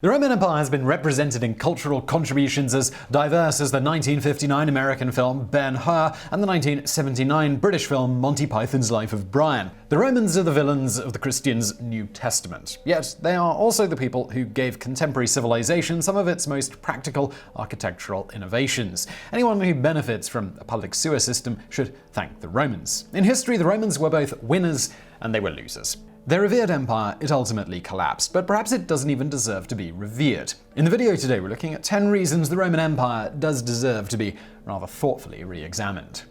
The Roman Empire has been represented in cultural contributions as diverse as the 1959 American film Ben-Hur and the 1979 British film Monty Python's Life of Brian. The Romans are the villains of the Christians' New Testament. Yet they are also the people who gave contemporary civilization some of its most practical architectural innovations. Anyone who benefits from a public sewer system should thank the Romans. In history, the Romans were both winners and they were losers. Their revered empire, it ultimately collapsed, but perhaps it doesn't even deserve to be revered. In the video today, we're looking at 10 reasons the Roman Empire does deserve to be rather thoughtfully re-examined.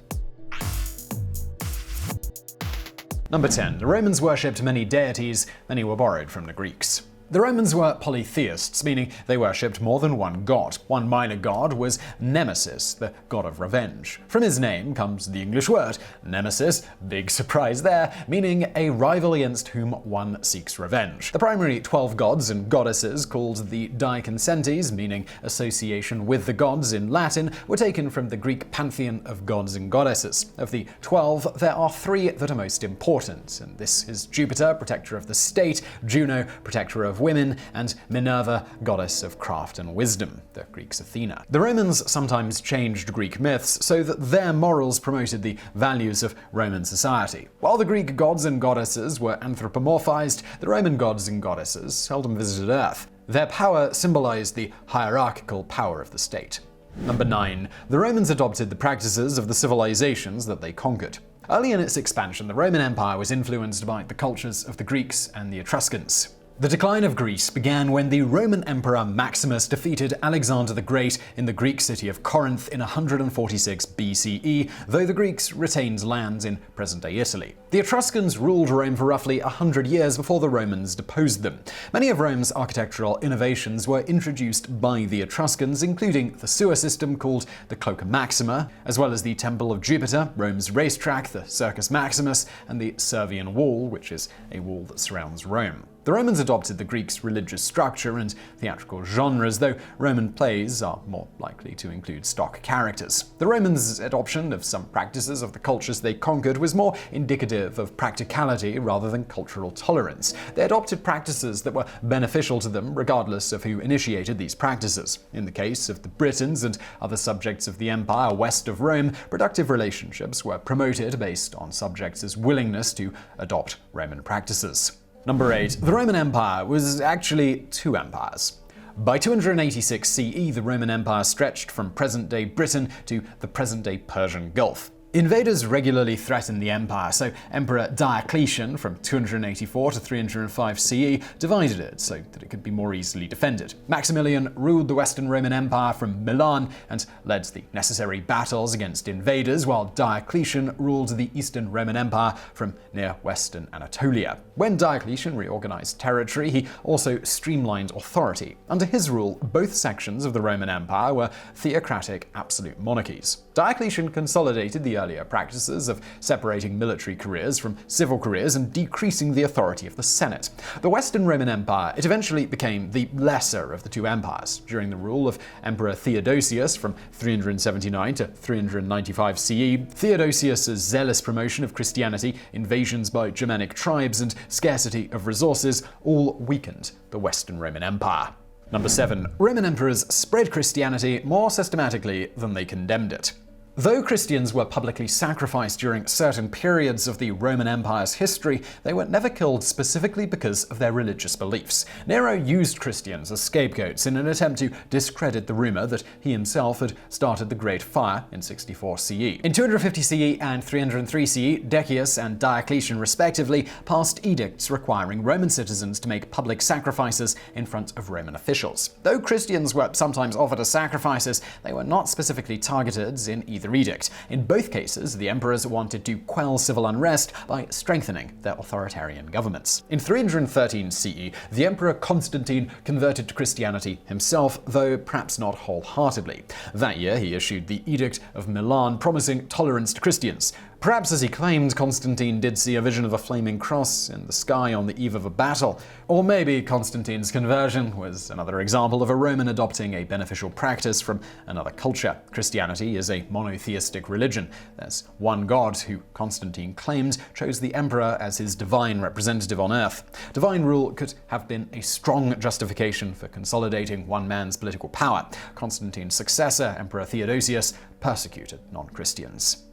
Number 10. The Romans worshipped many deities, many were borrowed from the Greeks. The Romans were polytheists, meaning they worshipped more than one god. One minor god was Nemesis, the god of revenge. From his name comes the English word nemesis, big surprise there, meaning a rival against whom one seeks revenge. The primary 12 gods and goddesses, called the deities, meaning association with the gods in Latin, were taken from the Greek pantheon of gods and goddesses. Of the 12, there are 3 that are most important, and this is Jupiter, protector of the state, Juno, protector of women, and Minerva, goddess of craft and wisdom, the Greeks' Athena. The Romans sometimes changed Greek myths so that their morals promoted the values of Roman society. While the Greek gods and goddesses were anthropomorphized, the Roman gods and goddesses seldom visited Earth. Their power symbolized the hierarchical power of the state. Number 9. The Romans adopted the practices of the civilizations that they conquered. Early in its expansion, the Roman Empire was influenced by the cultures of the Greeks and the Etruscans. The decline of Greece began when the Roman Emperor Maximus defeated Alexander the Great in the Greek city of Corinth in 146 BCE, though the Greeks retained lands in present-day Italy. The Etruscans ruled Rome for roughly 100 years before the Romans deposed them. Many of Rome's architectural innovations were introduced by the Etruscans, including the sewer system called the Cloaca Maxima, as well as the Temple of Jupiter, Rome's racetrack, the Circus Maximus, and the Servian Wall, which is a wall that surrounds Rome. The Romans adopted the Greeks' religious structure and theatrical genres, though Roman plays are more likely to include stock characters. The Romans' adoption of some practices of the cultures they conquered was more indicative of practicality rather than cultural tolerance. They adopted practices that were beneficial to them regardless of who initiated these practices. In the case of the Britons and other subjects of the empire west of Rome, productive relationships were promoted based on subjects' willingness to adopt Roman practices. Number 8. The Roman Empire was actually 2 empires. By 286 CE, the Roman Empire stretched from present-day Britain to the present-day Persian Gulf. Invaders regularly threatened the empire, so Emperor Diocletian from 284 to 305 CE divided it so that it could be more easily defended. Maximilian ruled the Western Roman Empire from Milan and led the necessary battles against invaders, while Diocletian ruled the Eastern Roman Empire from near Western Anatolia. When Diocletian reorganized territory, he also streamlined authority. Under his rule, both sections of the Roman Empire were theocratic absolute monarchies. Diocletian consolidated the earlier practices of separating military careers from civil careers and decreasing the authority of the Senate. The Western Roman Empire, it eventually became the lesser of the 2 empires. During the rule of Emperor Theodosius from 379 to 395 CE, Theodosius' zealous promotion of Christianity, invasions by Germanic tribes, and scarcity of resources all weakened the Western Roman Empire. Number 7. Roman emperors spread Christianity more systematically than they condemned it. Though Christians were publicly sacrificed during certain periods of the Roman Empire's history, they were never killed specifically because of their religious beliefs. Nero used Christians as scapegoats in an attempt to discredit the rumor that he himself had started the Great Fire in 64 CE. In 250 CE and 303 CE, Decius and Diocletian respectively passed edicts requiring Roman citizens to make public sacrifices in front of Roman officials. Though Christians were sometimes offered as sacrifices, they were not specifically targeted in either edict. In both cases, the emperors wanted to quell civil unrest by strengthening their authoritarian governments. In 313 CE, the Emperor Constantine converted to Christianity himself, though perhaps not wholeheartedly. That year, he issued the Edict of Milan, promising tolerance to Christians. Perhaps as he claimed, Constantine did see a vision of a flaming cross in the sky on the eve of a battle. Or maybe Constantine's conversion was another example of a Roman adopting a beneficial practice from another culture. Christianity is a monotheistic religion. There's one God who Constantine claimed chose the emperor as his divine representative on earth. Divine rule could have been a strong justification for consolidating one man's political power. Constantine's successor, Emperor Theodosius, persecuted non-Christians.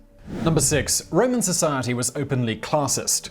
Number 6. Roman society was openly classist.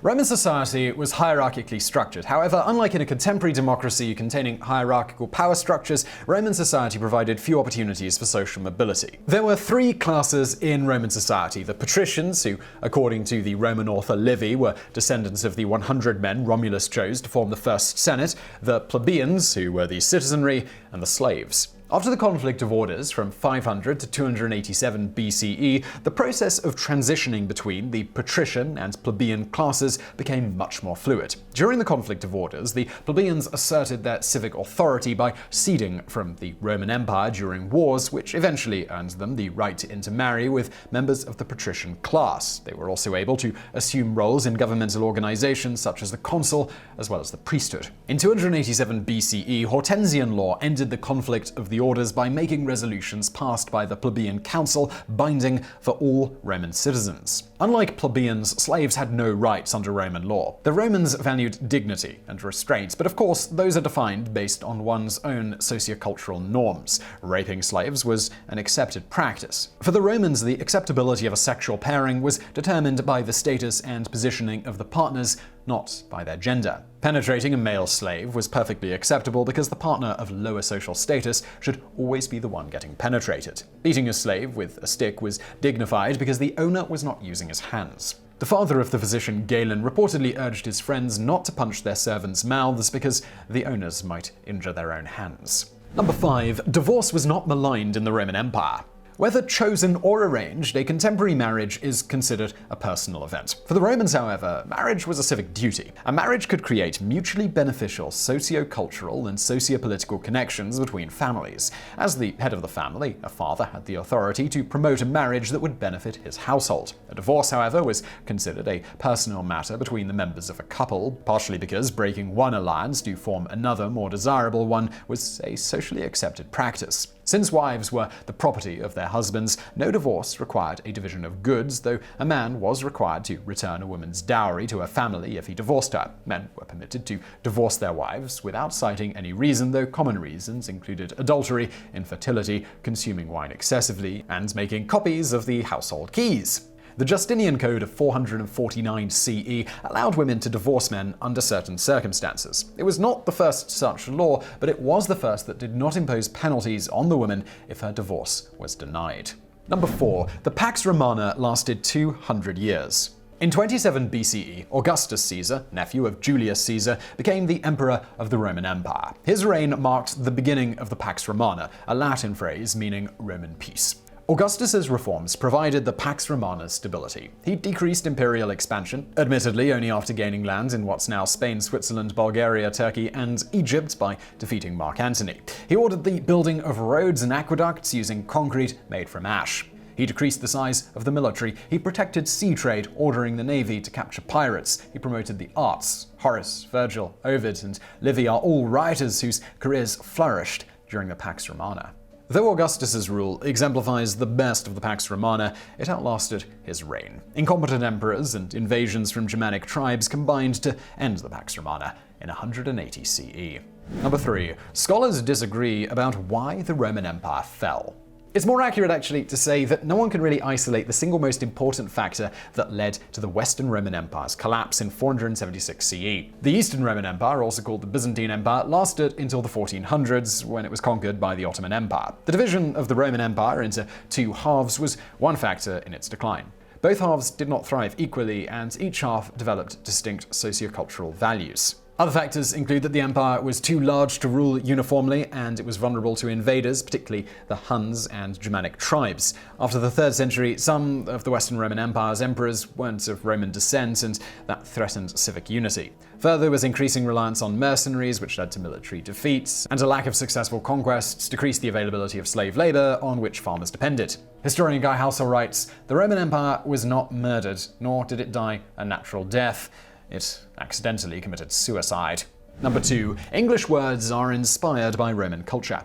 Roman society was hierarchically structured. However, unlike in a contemporary democracy containing hierarchical power structures, Roman society provided few opportunities for social mobility. There were 3 classes in Roman society: the patricians, who, according to the Roman author Livy, were descendants of the 100 men Romulus chose to form the first Senate; the plebeians, who were the citizenry; and the slaves. After the conflict of orders from 500 to 287 BCE, the process of transitioning between the patrician and plebeian classes became much more fluid. During the conflict of orders, the plebeians asserted their civic authority by ceding from the Roman Empire during wars, which eventually earned them the right to intermarry with members of the patrician class. They were also able to assume roles in governmental organizations such as the consul, as well as the priesthood. In 287 BCE, Hortensian law ended the conflict of the orders by making resolutions passed by the plebeian council binding for all Roman citizens. Unlike plebeians, slaves had no rights under Roman law. The Romans valued dignity and restraint, but of course those are defined based on one's own sociocultural norms. Raping slaves was an accepted practice. For the Romans, the acceptability of a sexual pairing was determined by the status and positioning of the partners, not by their gender. Penetrating a male slave was perfectly acceptable because the partner of lower social status should always be the one getting penetrated. Beating a slave with a stick was dignified because the owner was not using his hands. The father of the physician Galen reportedly urged his friends not to punch their servants' mouths because the owners might injure their own hands. Number 5. Divorce was not maligned in the Roman Empire. Whether chosen or arranged, a contemporary marriage is considered a personal event. For the Romans, however, marriage was a civic duty. A marriage could create mutually beneficial socio-cultural and socio-political connections between families. As the head of the family, a father had the authority to promote a marriage that would benefit his household. A divorce, however, was considered a personal matter between the members of a couple, partially because breaking one alliance to form another, more desirable one was a socially accepted practice. Since wives were the property of their husbands, no divorce required a division of goods, though a man was required to return a woman's dowry to her family if he divorced her. Men were permitted to divorce their wives without citing any reason, though common reasons included adultery, infertility, consuming wine excessively, and making copies of the household keys. The Justinian Code of 449 CE allowed women to divorce men under certain circumstances. It was not the first such law, but it was the first that did not impose penalties on the woman if her divorce was denied. Number 4. The Pax Romana lasted 200 years. In 27 BCE, Augustus Caesar, nephew of Julius Caesar, became the emperor of the Roman Empire. His reign marked the beginning of the Pax Romana, a Latin phrase meaning Roman peace. Augustus's reforms provided the Pax Romana's stability. He decreased imperial expansion, admittedly only after gaining land in what's now Spain, Switzerland, Bulgaria, Turkey, and Egypt by defeating Mark Antony. He ordered the building of roads and aqueducts using concrete made from ash. He decreased the size of the military. He protected sea trade, ordering the navy to capture pirates. He promoted the arts. Horace, Virgil, Ovid, and Livy are all writers whose careers flourished during the Pax Romana. Though Augustus's rule exemplifies the best of the Pax Romana, it outlasted his reign. Incompetent emperors and invasions from Germanic tribes combined to end the Pax Romana in 180 CE. Number 3. Scholars disagree about why the Roman Empire fell. It's more accurate, actually, to say that no one can really isolate the single most important factor that led to the Western Roman Empire's collapse in 476 CE. The Eastern Roman Empire, also called the Byzantine Empire, lasted until the 1400s, when it was conquered by the Ottoman Empire. The division of the Roman Empire into two halves was one factor in its decline. Both halves did not thrive equally, and each half developed distinct sociocultural values. Other factors include that the empire was too large to rule uniformly, and it was vulnerable to invaders, particularly the Huns and Germanic tribes. After the 3rd century, some of the Western Roman Empire's emperors weren't of Roman descent, and that threatened civic unity. Further, there was increasing reliance on mercenaries, which led to military defeats, and a lack of successful conquests decreased the availability of slave labor on which farmers depended. Historian Guy Halsall writes, "The Roman Empire was not murdered, nor did it die a natural death. It accidentally committed suicide." Number 2. English words are inspired by Roman culture.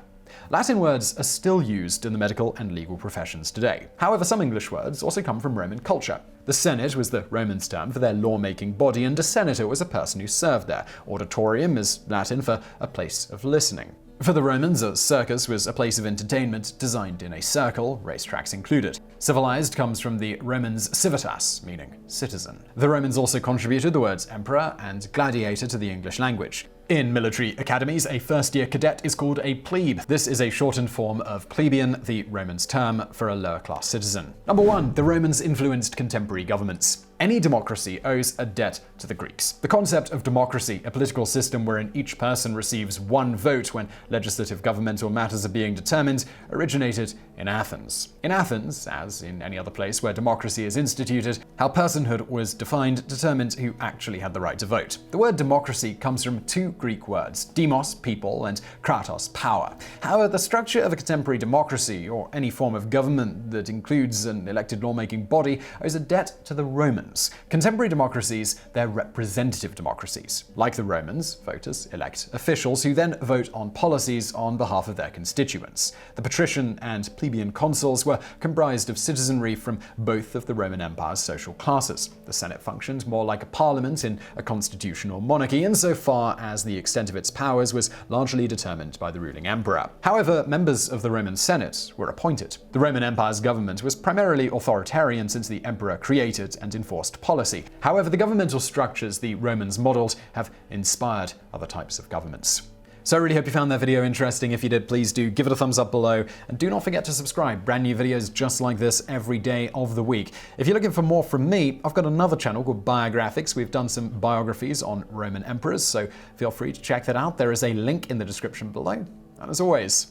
Latin words are still used in the medical and legal professions today. However, some English words also come from Roman culture. The Senate was the Romans' term for their lawmaking body, and a senator was a person who served there. Auditorium is Latin for a place of listening. For the Romans, a circus was a place of entertainment designed in a circle, racetracks included. Civilized comes from the Romans' civitas, meaning citizen. The Romans also contributed the words emperor and gladiator to the English language. In military academies, a first-year cadet is called a plebe. This is a shortened form of plebeian, the Romans' term for a lower-class citizen. Number 1. The Romans influenced contemporary governments. Any democracy owes a debt to the Greeks. The concept of democracy, a political system wherein each person receives one vote when legislative governmental matters are being determined, originated in Athens. In Athens, as in any other place where democracy is instituted, how personhood was defined determined who actually had the right to vote. The word democracy comes from 2 Greek words, demos, people, and kratos, power. However, the structure of a contemporary democracy, or any form of government that includes an elected lawmaking body, owes a debt to the Romans. Contemporary democracies, they're representative democracies. Like the Romans, voters elect officials who then vote on policies on behalf of their constituents. The patrician and plebeian consuls were comprised of citizenry from both of the Roman Empire's social classes. The Senate functioned more like a parliament in a constitutional monarchy, insofar as the extent of its powers was largely determined by the ruling emperor. However, members of the Roman Senate were appointed. The Roman Empire's government was primarily authoritarian since the emperor created and enforced policy. However, the governmental structures the Romans modeled have inspired other types of governments. So I really hope you found that video interesting. If you did, please do give it a thumbs up below, and do not forget to subscribe. Brand new videos just like this every day of the week. If you're looking for more from me, I've got another channel called Biographics. We've done some biographies on Roman emperors, so feel free to check that out. There is a link in the description below. And as always,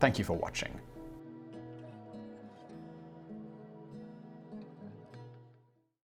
thank you for watching.